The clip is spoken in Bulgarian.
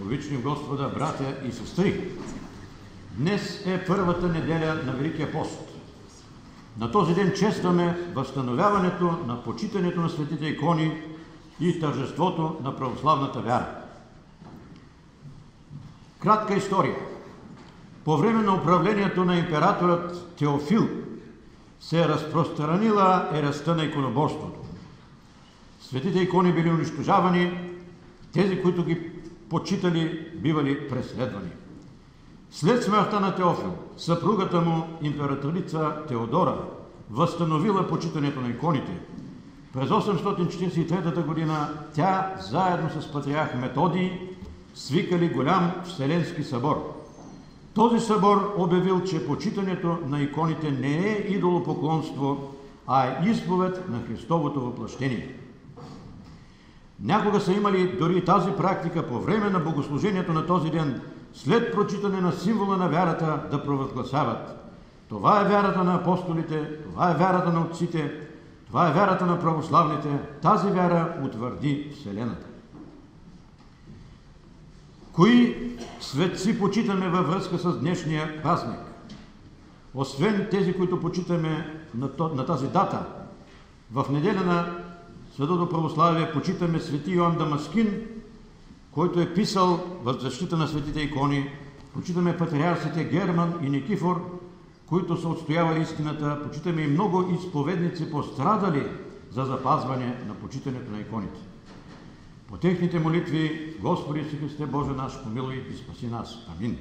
Обичани Господа, братя и сестри! Днес е първата неделя на Великия пост. На този ден честваме възстановяването на почитането на светите икони и тържеството на православната вяра. Кратка история. По време на управлението на императорът Теофил се е разпространила ереста на иконоборството. Светите икони били унищожавани, тези, които ги почитали, бивали преследвани. След смъртта на Теофил, съпругата му, императрица Теодора, възстановила почитането на иконите. През 843 година тя, заедно с патриарх Методий, свикали голям Вселенски събор. Този събор обявил, че почитането на иконите не е идолопоклонство, а е изповед на Христовото въплъщение. Някога са имали дори тази практика по време на богослужението на този ден, след прочитане на символа на вярата, да провъзгласяват: това е вярата на апостолите, това е вярата на отците, това е вярата на православните, тази вяра утвърди Вселената. Кои светци почитаме във връзка с днешния празник? Освен тези, които почитаме на тази дата, в неделя на Светото православие почитаме свети Йоан Дамаскин, който е писал в защита на светите икони. Почитаме патриарсите Герман и Никифор, които са отстоявали истината. Почитаме и много изповедници, пострадали за запазване на почитането на иконите. По техните молитви: Господи Исусе Христе, Боже наш, помилуй и спаси нас. Амин.